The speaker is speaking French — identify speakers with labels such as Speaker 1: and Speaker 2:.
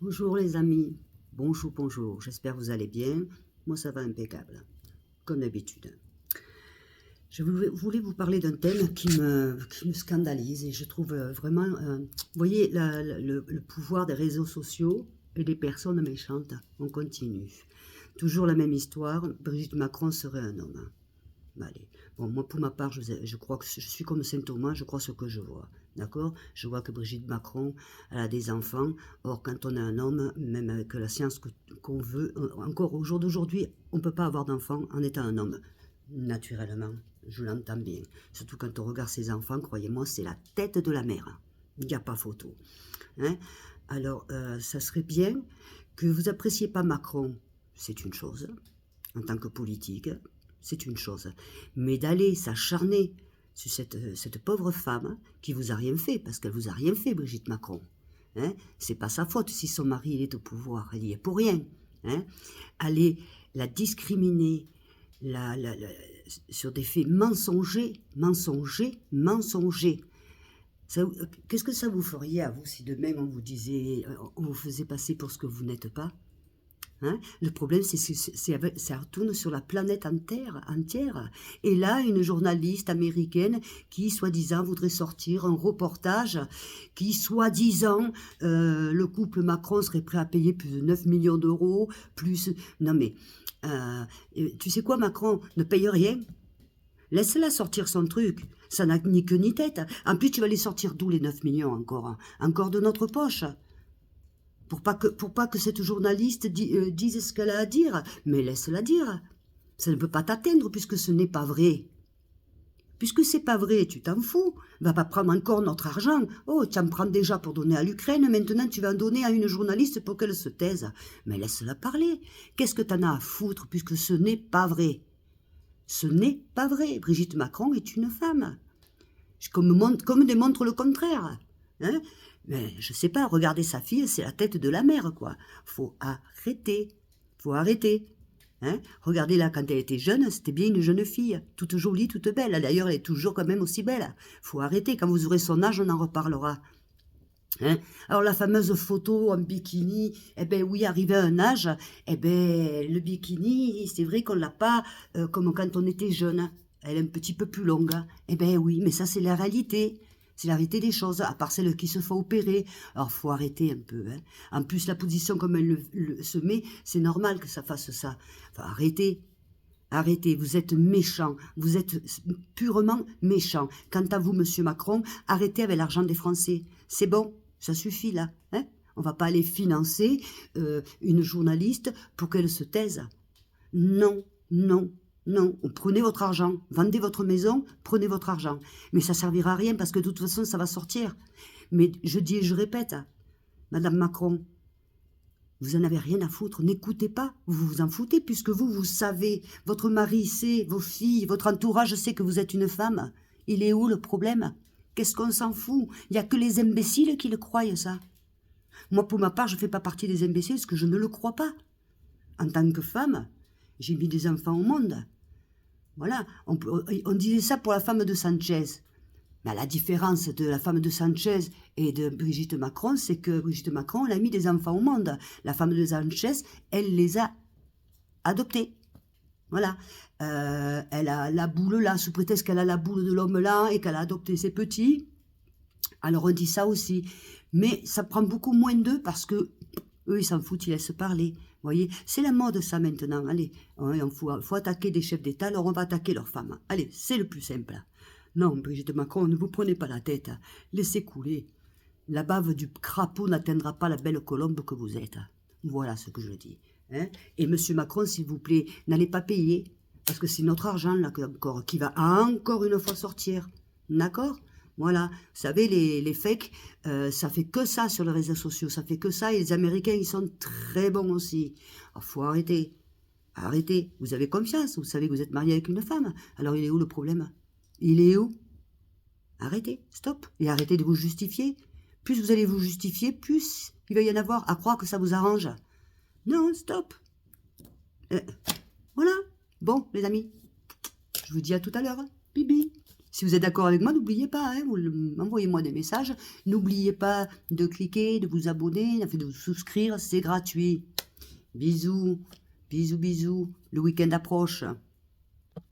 Speaker 1: Bonjour les amis, bonjour, bonjour, j'espère que vous allez bien. Moi ça va impeccable, comme d'habitude. Je voulais vous parler d'un thème qui me scandalise et je trouve vraiment, vous voyez, le pouvoir des réseaux sociaux et des personnes méchantes. On continue. Toujours la même histoire, Brigitte Macron serait un homme. Allez. Bon, moi, pour ma part, je crois que je suis comme Saint Thomas, je crois ce que je vois. D'accord? Je vois que Brigitte Macron, elle a des enfants. Or, quand on est un homme, même avec la science qu'on veut, encore au jour d'aujourd'hui, on ne peut pas avoir d'enfants en étant un homme. Naturellement, je l'entends bien. Surtout quand on regarde ses enfants, croyez-moi, c'est la tête de la mère. Il n'y a pas photo. Hein? Alors, ça serait bien que vous appréciez pas Macron, c'est une chose, en tant que politique, c'est une chose. Mais d'aller s'acharner sur cette pauvre femme qui vous a rien fait, parce qu'elle vous a rien fait, Brigitte Macron. Hein? C'est pas sa faute si son mari il est au pouvoir, elle y est pour rien. Hein? Aller la discriminer sur des faits mensongers. Qu'est-ce que ça vous ferait à vous si demain on vous disait, on vous faisait passer pour ce que vous n'êtes pas? Hein? Le problème, c'est que ça retourne sur la planète entière. Et là, une journaliste américaine qui, soi-disant, voudrait sortir un reportage qui, soi-disant, le couple Macron serait prêt à payer plus de 9 millions d'euros, plus... Non mais, tu sais quoi, Macron ne paye rien. Laisse-la sortir son truc. Ça n'a ni queue ni tête. En plus, tu vas les sortir d'où les 9 millions encore? Hein? Encore de notre poche. Pour pas que cette journaliste dise ce qu'elle a à dire. Mais laisse-la dire. Ça ne peut pas t'atteindre puisque ce n'est pas vrai. Puisque c'est pas vrai, tu t'en fous. Va pas prendre encore notre argent. Oh, tu en prends déjà pour donner à l'Ukraine. Maintenant, tu vas en donner à une journaliste pour qu'elle se taise. Mais laisse-la parler. Qu'est-ce que t'en as à foutre puisque ce n'est pas vrai? Ce n'est pas vrai. Brigitte Macron est une femme. Comme démontre le contraire. Hein? Mais je sais pas, regarder sa fille, c'est la tête de la mère, quoi. Faut arrêter. Faut arrêter. Hein? Regardez-la, quand elle était jeune, c'était bien une jeune fille. Toute jolie, toute belle. D'ailleurs, elle est toujours quand même aussi belle. Faut arrêter. Quand vous aurez son âge, on en reparlera. Hein? Alors, la fameuse photo en bikini, eh ben oui, arrivé à un âge, eh ben, le bikini, c'est vrai qu'on l'a pas comme quand on était jeune. Elle est un petit peu plus longue. Eh ben oui, mais ça, c'est la réalité. C'est la réalité des choses, à part celles qui se font opérer. Alors, faut arrêter un peu. Hein. En plus, la position comme elle se met, c'est normal que ça fasse ça. Enfin, arrêtez. Arrêtez, vous êtes méchant, vous êtes purement méchant. Quant à vous, monsieur Macron, arrêtez avec l'argent des Français. C'est bon, ça suffit là. Hein? On va pas aller financer une journaliste pour qu'elle se taise. Non, non, non. Prenez votre argent, vendez votre maison, prenez votre argent. Mais ça servira à rien parce que de toute façon, ça va sortir. Mais je dis et je répète, Madame Macron, vous en avez rien à foutre, n'écoutez pas, vous vous en foutez, puisque vous savez, votre mari sait, vos filles, votre entourage sait que vous êtes une femme. Il est où le problème? Qu'est-ce qu'on s'en fout? Il n'y a que les imbéciles qui le croient, ça. Moi, pour ma part, je ne fais pas partie des imbéciles, parce que je ne le crois pas. En tant que femme, j'ai mis des enfants au monde. Voilà, on disait ça pour la femme de Sanchez. Mais la différence de la femme de Sanchez et de Brigitte Macron, c'est que Brigitte Macron, elle a mis des enfants au monde. La femme de Sanchez, elle les a adoptés. Voilà. Elle a la boule là, sous prétexte qu'elle a la boule de l'homme là et qu'elle a adopté ses petits. Alors on dit ça aussi. Mais ça prend beaucoup moins d'eux parce que eux, ils s'en foutent, ils laissent parler. Vous voyez, c'est la mode ça maintenant. Allez, il faut attaquer des chefs d'État, alors on va attaquer leurs femmes. Allez, c'est le plus simple. Non, Brigitte Macron, ne vous prenez pas la tête. Laissez couler. La bave du crapaud n'atteindra pas la belle colombe que vous êtes. Voilà ce que je dis. Hein? Et monsieur Macron, s'il vous plaît, n'allez pas payer. Parce que c'est notre argent, là, encore, qui va encore une fois sortir. D'accord? Voilà. Vous savez, les fakes, ça fait que ça sur les réseaux sociaux. Ça fait que ça. Et les Américains, ils sont très bons aussi. Alors, faut arrêter. Arrêtez. Vous avez confiance. Vous savez que vous êtes marié avec une femme. Alors, il est où le problème? Il est où? Arrêtez. Stop. Et arrêtez de vous justifier. Plus vous allez vous justifier, plus il va y en avoir à croire que ça vous arrange. Non, stop. Voilà. Bon, les amis, je vous dis à tout à l'heure. Bibi. Si vous êtes d'accord avec moi, n'oubliez pas, hein, envoyez-moi des messages. N'oubliez pas de cliquer, de vous abonner, de vous souscrire, c'est gratuit. Bisous, bisous, bisous. Le week-end approche.